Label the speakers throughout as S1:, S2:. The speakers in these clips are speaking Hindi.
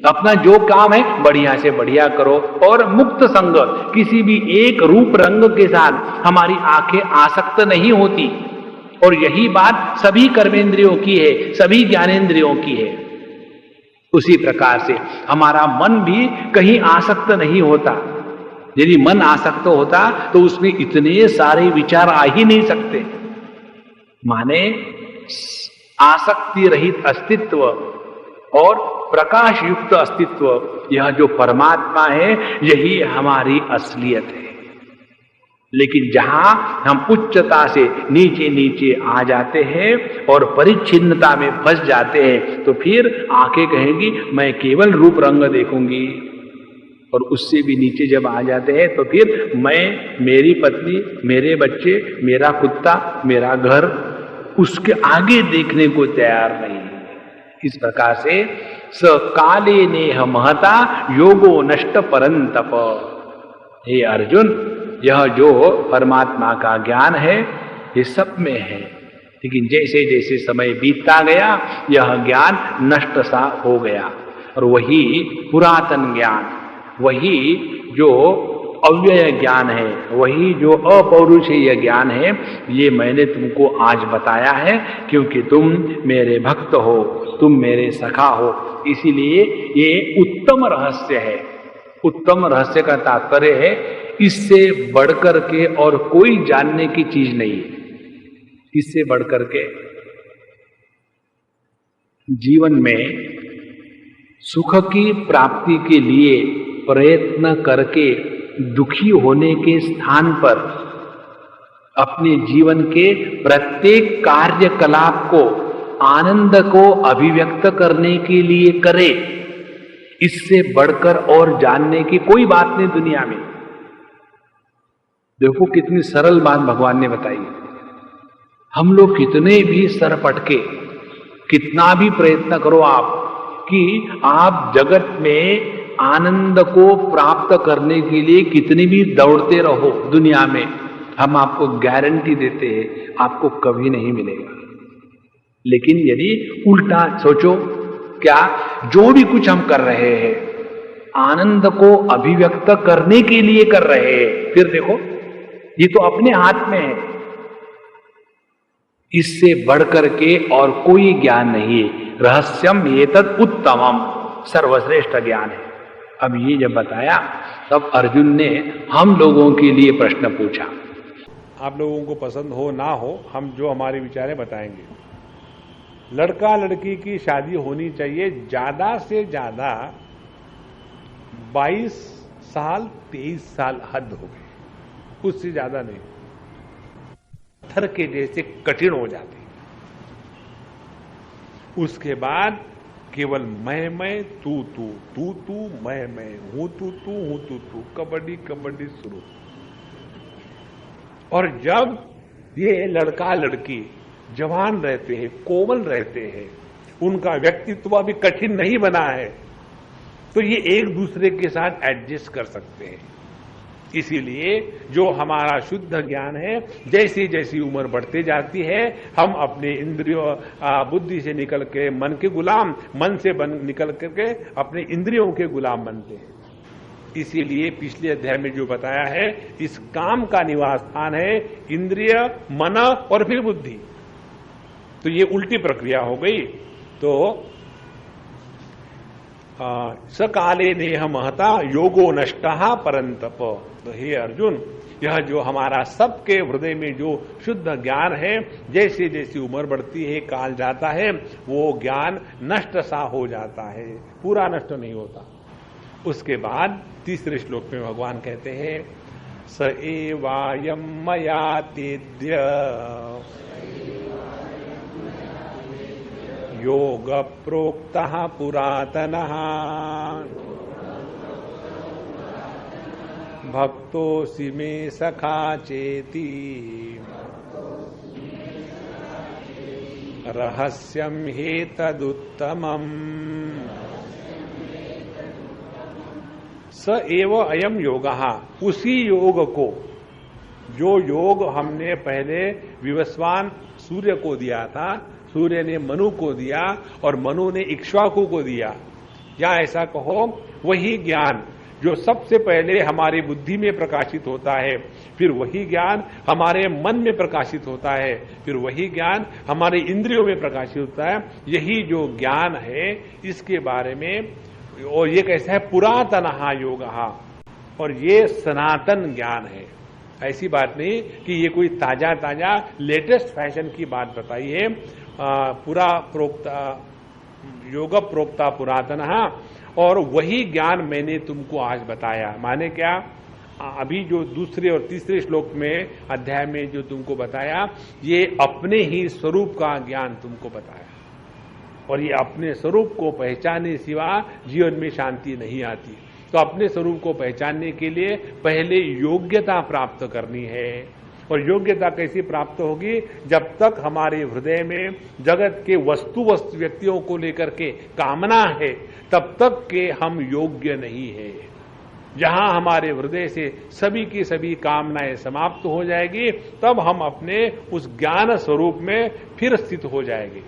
S1: अपना जो काम है बढ़िया से बढ़िया करो और मुक्त संग, किसी भी एक रूप रंग के साथ हमारी आंखें आसक्त नहीं होती। और यही बात सभी कर्मेंद्रियों की है, सभी ज्ञानेंद्रियों की है। उसी प्रकार से हमारा मन भी कहीं आसक्त नहीं होता। यदि मन आसक्त होता तो उसमें इतने सारे विचार आ ही नहीं सकते। माने आसक्ति रहित अस्तित्व और प्रकाश युक्त अस्तित्व, यह जो परमात्मा है यही हमारी असलियत है। लेकिन जहां हम उच्चता से नीचे नीचे आ जाते हैं और परिच्छिन्नता में फंस जाते हैं, तो फिर आंखें कहेंगी मैं केवल रूप रंग देखूंगी। और उससे भी नीचे जब आ जाते हैं तो फिर मैं, मेरी पत्नी, मेरे बच्चे, मेरा कुत्ता, मेरा घर, उसके आगे देखने को तैयार नहीं। इस प्रकार से स काले नेह महता योगो नष्ट परंतप। हे अर्जुन, यह जो परमात्मा का ज्ञान है ये सब में है, लेकिन जैसे जैसे समय बीतता गया यह ज्ञान नष्ट सा हो गया। और वही पुरातन ज्ञान, वही जो अव्यय ज्ञान है, वही जो अपौरुषेय ज्ञान है, ये मैंने तुमको आज बताया है क्योंकि तुम मेरे भक्त हो, तुम मेरे सखा हो। इसीलिए ये उत्तम रहस्य है। उत्तम रहस्य का तात्पर्य है इससे बढ़कर के और कोई जानने की चीज नहीं है। इससे बढ़कर के जीवन में सुख की प्राप्ति के लिए प्रयत्न करके दुखी होने के स्थान पर अपने जीवन के प्रत्येक कार्यकलाप को आनंद को अभिव्यक्त करने के लिए करे, इससे बढ़कर और जानने की कोई बात नहीं दुनिया में। देखो कितनी सरल बात भगवान ने बताई। हम लोग कितने भी सर पटके, कितना भी प्रयत्न करो आप कि आप जगत में आनंद को प्राप्त करने के लिए कितनी भी दौड़ते रहो दुनिया में, हम आपको गारंटी देते हैं आपको कभी नहीं मिलेगा। लेकिन यदि उल्टा सोचो, क्या जो भी कुछ हम कर रहे हैं आनंद को अभिव्यक्त करने के लिए कर रहे हैं, फिर देखो ये तो अपने हाथ में है। इससे बढ़कर के और कोई ज्ञान नहीं है। रहस्यम एतत् उत्तमम, सर्वश्रेष्ठ ज्ञान है। अब ये जब बताया तब अर्जुन ने हम लोगों के लिए प्रश्न पूछा।
S2: आप लोगों को पसंद हो ना हो, हम जो हमारे विचार है बताएंगे। लड़का लड़की की शादी होनी चाहिए ज्यादा से ज्यादा 22 साल 23 साल हद हो गई, उससे ज्यादा नहीं। पत्थर के जैसे कठिन हो जाती। उसके बाद केवल मैं तू तू तू तू मैं हूं तू तू हूं तू तू, कबड्डी कबड्डी शुरू। और जब ये लड़का लड़की जवान रहते हैं, कोमल रहते हैं, उनका व्यक्तित्व अभी कठिन नहीं बना है, तो ये एक दूसरे के साथ एडजस्ट कर सकते हैं। इसीलिए जो हमारा शुद्ध ज्ञान है, जैसी जैसी उम्र बढ़ती जाती है, हम अपने इंद्रियों बुद्धि से निकल के मन के गुलाम, मन से निकल करके अपने इंद्रियों के गुलाम बनते हैं। इसीलिए पिछले अध्याय में जो बताया है, इस काम का निवास स्थान है इंद्रिय, मन और फिर बुद्धि। तो ये उल्टी प्रक्रिया हो गई। तो सकाले नेह महता योगो नष्टः परंतप। तो हे अर्जुन, यह जो हमारा सबके हृदय में जो शुद्ध ज्ञान है, जैसे जैसी उम्र बढ़ती है, काल जाता है, वो ज्ञान नष्ट सा हो जाता है, पूरा नष्ट नहीं होता। उसके बाद तीसरे श्लोक में भगवान कहते हैं, स एवायं मया तेद्य योग प्रोक्तः पुरातनः भक्तोऽसि मे सखा चेति रहस्यं ह्येतदुत्तमम्। स एव अयम योगः, उसी योग को, जो योग हमने पहले विवस्वान सूर्य को दिया था, सूर्य ने मनु को दिया और मनु ने इक्ष्वाकु को दिया, या ऐसा कहो वही ज्ञान जो सबसे पहले हमारी बुद्धि में प्रकाशित होता है, फिर वही ज्ञान हमारे मन में प्रकाशित होता है, फिर वही ज्ञान हमारे इंद्रियों में प्रकाशित होता है। यही जो ज्ञान है इसके बारे में, और ये कैसा है, पुरातनः योगः, और ये सनातन ज्ञान है। ऐसी बात नहीं कि ये कोई ताजा ताजा लेटेस्ट फैशन की बात बताई है। पूरा प्रोक्ता योग प्रोक्ता पुरातनः, और वही ज्ञान मैंने तुमको आज बताया। माने क्या, अभी जो दूसरे और तीसरे श्लोक में अध्याय में जो तुमको बताया, ये अपने ही स्वरूप का ज्ञान तुमको बताया, और ये अपने स्वरूप को पहचानने सिवा जीवन में शांति नहीं आती। तो अपने स्वरूप को पहचानने के लिए पहले योग्यता प्राप्त करनी है। और योग्यता कैसी प्राप्त होगी, जब तक हमारे हृदय में जगत के वस्तु व्यक्तियों को लेकर के कामना है, तब तक के हम योग्य नहीं है। जहां हमारे हृदय से सभी की सभी कामनाएं समाप्त हो जाएगी, तब हम अपने उस ज्ञान स्वरूप में फिर स्थित हो जाएंगे।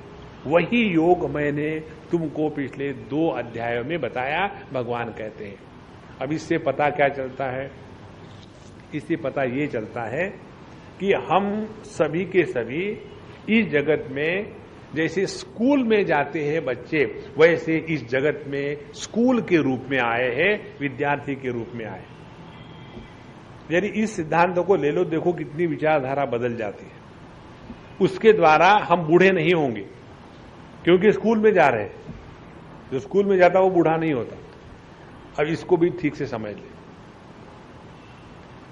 S2: वही योग मैंने तुमको पिछले 2 अध्यायों में बताया, भगवान कहते हैं। अब इससे पता क्या चलता है, इससे पता ये चलता है कि हम सभी के सभी इस जगत में जैसे स्कूल में जाते हैं बच्चे, वैसे इस जगत में स्कूल के रूप में आए हैं, विद्यार्थी के रूप में आए। यदि इस सिद्धांत को ले लो, देखो कितनी विचारधारा बदल जाती है। उसके द्वारा हम बूढ़े नहीं होंगे, क्योंकि स्कूल में जा रहे हैं। जो स्कूल में जाता वो बूढ़ा नहीं होता। अब इसको भी ठीक से समझ ले।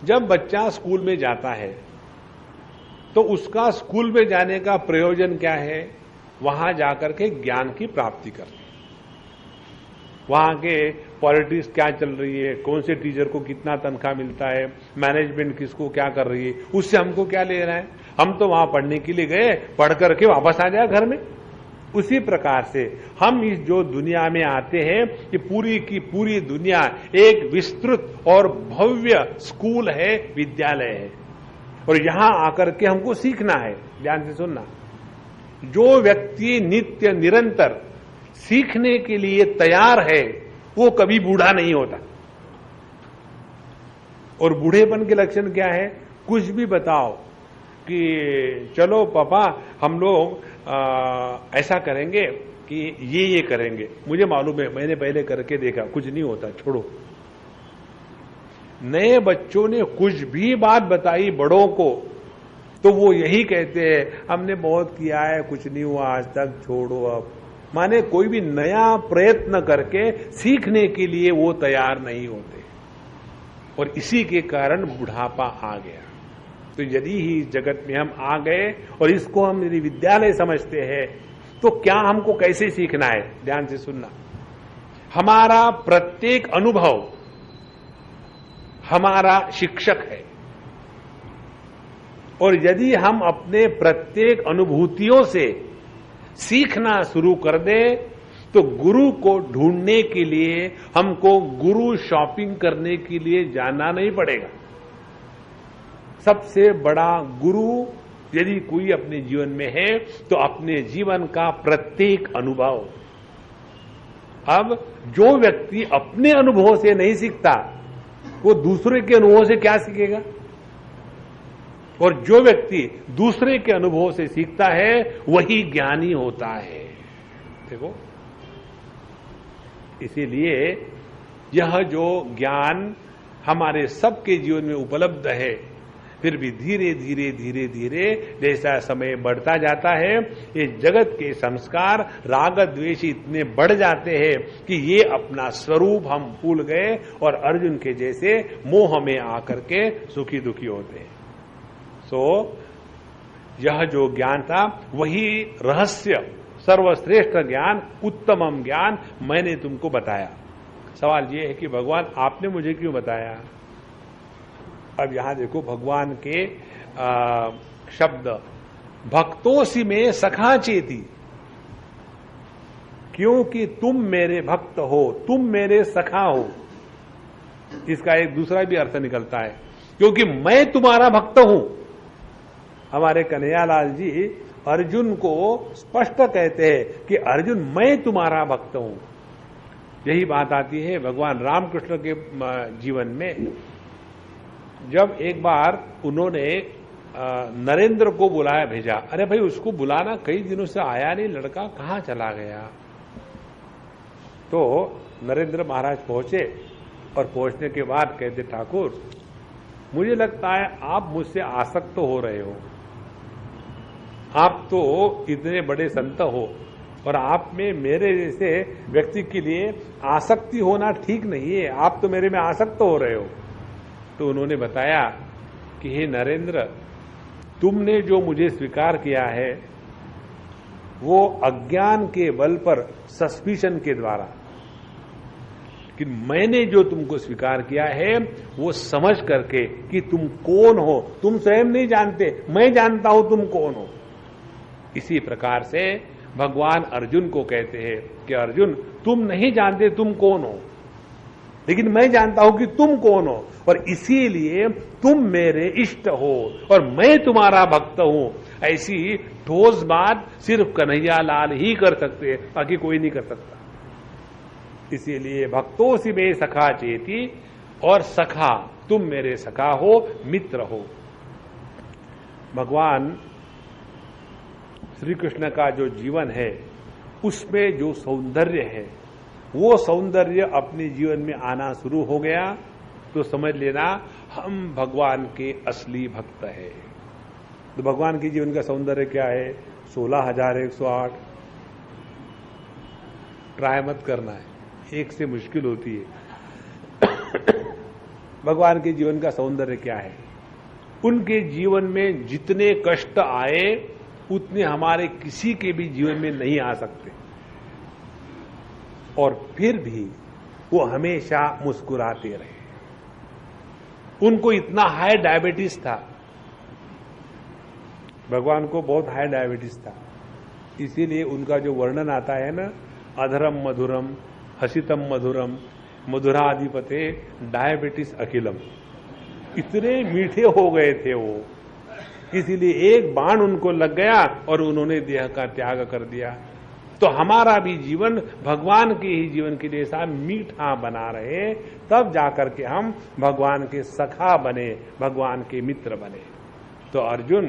S2: जब बच्चा स्कूल में जाता है तो उसका स्कूल में जाने का प्रयोजन क्या है, वहां जाकर के ज्ञान की प्राप्ति करना। वहां के पॉलिटिक्स क्या चल रही है, कौन से टीचर को कितना तनख्वाह मिलता है, मैनेजमेंट किसको क्या कर रही है, उससे हमको क्या लेना है। हम तो वहां पढ़ने के लिए गए, पढ़ करके वापस आ जाए घर में। उसी प्रकार से हम इस जो दुनिया में आते हैं, ये पूरी की पूरी दुनिया एक विस्तृत और भव्य स्कूल है, विद्यालय है, और यहां आकर के हमको सीखना है। ध्यान से सुनना, जो व्यक्ति नित्य निरंतर सीखने के लिए तैयार है, वो कभी बूढ़ा नहीं होता। और बूढ़ेपन के लक्षण क्या है, कुछ भी बताओ कि चलो पापा हम लोग ऐसा करेंगे कि ये करेंगे, मुझे मालूम है, मैंने पहले करके देखा, कुछ नहीं होता, छोड़ो। नए बच्चों ने कुछ भी बात बताई बड़ों को, तो वो यही कहते हैं हमने बहुत किया है, कुछ नहीं हुआ आज तक, छोड़ो अब। माने कोई भी नया प्रयत्न करके सीखने के लिए वो तैयार नहीं होते, और इसी के कारण बुढ़ापा आ गया। तो यदि ही इस जगत में हम आ गए और इसको हम यदि विद्यालय समझते हैं, तो क्या हमको कैसे सीखना है, ध्यान से सुनना। हमारा प्रत्येक अनुभव हमारा शिक्षक है, और यदि हम अपने प्रत्येक अनुभूतियों से सीखना शुरू कर दें, तो गुरु को ढूंढने के लिए हमको गुरु शॉपिंग करने के लिए जाना नहीं पड़ेगा। सबसे बड़ा गुरु यदि कोई अपने जीवन में है, तो अपने जीवन का प्रत्येक अनुभव। अब जो व्यक्ति अपने अनुभव से नहीं सीखता, वो दूसरे के अनुभव से क्या सीखेगा। और जो व्यक्ति दूसरे के अनुभव से सीखता है, वही ज्ञानी होता है। देखो, इसीलिए यह जो ज्ञान हमारे सबके जीवन में उपलब्ध है, फिर भी धीरे धीरे धीरे धीरे जैसा समय बढ़ता जाता है, ये जगत के संस्कार राग द्वेष इतने बढ़ जाते हैं कि ये अपना स्वरूप हम भूल गए, और अर्जुन के जैसे मोह में आकर के सुखी दुखी होते हैं। सो यह जो ज्ञान था, वही रहस्य, सर्वश्रेष्ठ ज्ञान, उत्तमम ज्ञान मैंने तुमको बताया। सवाल ये है कि भगवान आपने मुझे क्यों बताया। अब यहां देखो, भगवान के शब्द, भक्तों में सखा चेती, क्योंकि तुम मेरे भक्त हो, तुम मेरे सखा हो। इसका एक दूसरा भी अर्थ निकलता है, क्योंकि मैं तुम्हारा भक्त हूं। हमारे कन्हैयालाल जी अर्जुन को स्पष्ट कहते हैं कि अर्जुन मैं तुम्हारा भक्त हूं। यही बात आती है भगवान रामकृष्ण के जीवन में, जब एक बार उन्होंने नरेंद्र को बुलाया भेजा। अरे भाई उसको बुलाना, कई दिनों से आया नहीं, लड़का कहां चला गया। तो नरेंद्र महाराज पहुंचे और पहुंचने के बाद कहते, ठाकुर मुझे लगता है आप मुझसे आसक्त हो रहे हो, आप तो इतने बड़े संत हो और आप में मेरे जैसे व्यक्ति के लिए आसक्ति होना ठीक नहीं है, आप तो मेरे में आसक्त हो रहे हो। तो उन्होंने बताया कि हे नरेंद्र, तुमने जो मुझे स्वीकार किया है वो अज्ञान के बल पर, सस्पिशन के द्वारा, कि मैंने जो तुमको स्वीकार किया है वो समझ करके कि तुम कौन हो, तुम स्वयं नहीं जानते, मैं जानता हूं तुम कौन हो। इसी प्रकार से भगवान अर्जुन को कहते हैं कि अर्जुन तुम नहीं जानते तुम कौन हो, लेकिन मैं जानता हूं कि तुम कौन हो, और इसीलिए तुम मेरे इष्ट हो और मैं तुम्हारा भक्त हूं। ऐसी ठोस बात सिर्फ कन्हैया लाल ही कर सकते हैं, बाकी कोई नहीं कर सकता। इसीलिए भक्तों से में सखा चेती, और सखा तुम मेरे सखा हो, मित्र हो। भगवान श्री कृष्ण का जो जीवन है उसमें जो सौंदर्य है, वो सौंदर्य अपने जीवन में आना शुरू हो गया तो समझ लेना हम भगवान के असली भक्त हैं। तो भगवान के जीवन का सौंदर्य क्या है? 16,108। ट्राई मत करना है, एक से मुश्किल होती है। भगवान के जीवन का सौंदर्य क्या है? उनके जीवन में जितने कष्ट आए उतने हमारे किसी के भी जीवन में नहीं आ सकते, और फिर भी वो हमेशा मुस्कुराते रहे। उनको इतना हाई डायबिटीज था, भगवान को बहुत हाई डायबिटीज था, इसीलिए उनका जो वर्णन आता है ना, अधरम मधुरम हसितम मधुरम मधुराधिपते डायबिटीज अखिलम, इतने मीठे हो गए थे वो, इसीलिए एक बाण उनको लग गया और उन्होंने देह का त्याग कर दिया। तो हमारा भी जीवन भगवान के ही जीवन के जैसा मीठा बना रहे, तब जाकर के हम भगवान के सखा बने, भगवान के मित्र बने। तो अर्जुन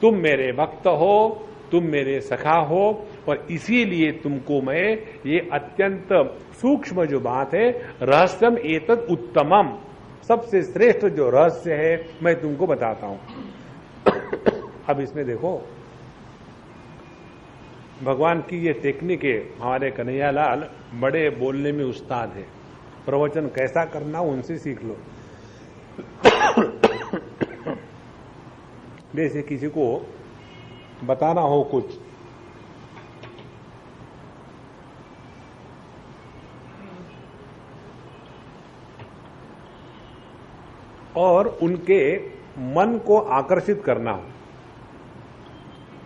S2: तुम मेरे भक्त हो, तुम मेरे सखा हो, और इसीलिए तुमको मैं ये अत्यंत सूक्ष्म जो बात है, रहस्यम एतद उत्तमम, सबसे श्रेष्ठ जो रहस्य है मैं तुमको बताता हूं। अब इसमें देखो भगवान की ये टेक्निक है, हमारे कन्हैयालाल बड़े बोलने में उस्ताद है, प्रवचन कैसा करना उनसे सीख लो। जैसे किसी को बताना हो कुछ, और उनके मन को आकर्षित करना हो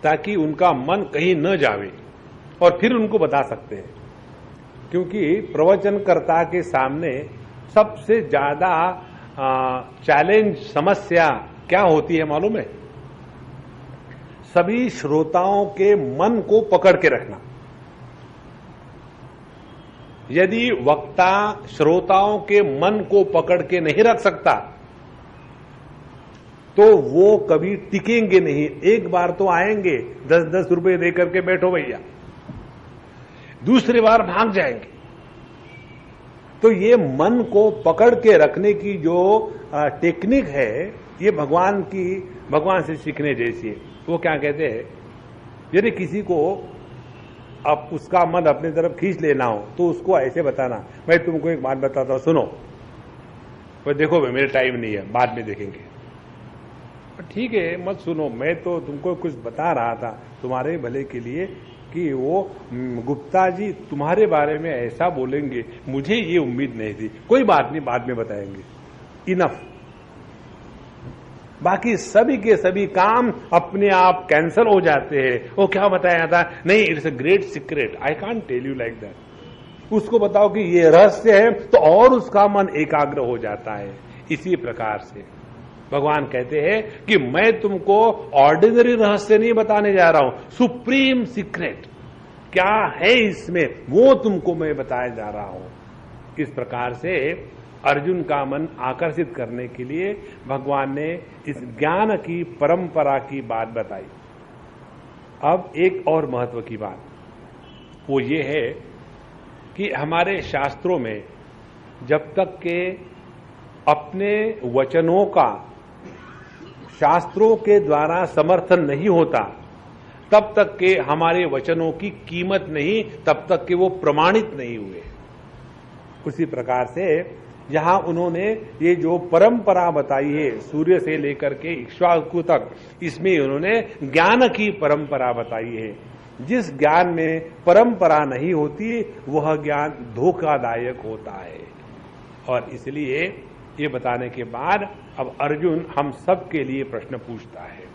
S2: ताकि उनका मन कहीं न जावे, और फिर उनको बता सकते हैं। क्योंकि प्रवचनकर्ता के सामने सबसे ज्यादा चैलेंज, समस्या क्या होती है मालूम है? सभी श्रोताओं के मन को पकड़ के रखना। यदि वक्ता श्रोताओं के मन को पकड़ के नहीं रख सकता तो वो कभी टिकेंगे नहीं। एक बार तो आएंगे, 10-10 रुपए देकर के बैठो भैया, दूसरी बार भाग जाएंगे। तो ये मन को पकड़ के रखने की जो टेक्निक है, ये भगवान से सीखने जैसी है। वो क्या कहते हैं, यदि किसी को अब उसका मन अपनी तरफ खींच लेना हो तो उसको ऐसे बताना, मैं तुमको एक बात बताता हूं, सुनो। पर देखो भाई मेरे टाइम नहीं है, बाद में देखेंगे। ठीक है, मत सुनो, मैं तो तुमको कुछ बता रहा था तुम्हारे भले के लिए कि वो गुप्ता जी तुम्हारे बारे में ऐसा बोलेंगे, मुझे ये उम्मीद नहीं थी। कोई बात नहीं, बाद में बताएंगे, इनफ। बाकी सभी के सभी काम अपने आप कैंसिल हो जाते हैं। वो क्या बताया था, नहीं it's a great secret, I can't tell you like that. उसको बताओ कि ये रहस्य है तो और उसका मन एकाग्र हो जाता है। इसी प्रकार से भगवान कहते हैं कि मैं तुमको ऑर्डिनरी रहस्य नहीं बताने जा रहा हूं, सुप्रीम सीक्रेट क्या है इसमें वो तुमको मैं बताया जा रहा हूं। इस प्रकार से अर्जुन का मन आकर्षित करने के लिए भगवान ने इस ज्ञान की परंपरा की बात बताई। अब एक और महत्व की बात वो ये है कि हमारे शास्त्रों में जब तक के अपने वचनों का शास्त्रों के द्वारा समर्थन नहीं होता तब तक के हमारे वचनों की कीमत नहीं, तब तक के वो प्रमाणित नहीं हुए। उसी प्रकार से यहां उन्होंने ये जो परंपरा बताई है सूर्य से लेकर के इक्ष्वाकु तक, इसमें उन्होंने ज्ञान की परंपरा बताई है। जिस ज्ञान में परंपरा नहीं होती वह ज्ञान धोखादायक होता है। और इसलिए ये बताने के बाद अब अर्जुन हम सब के लिए प्रश्न पूछता है।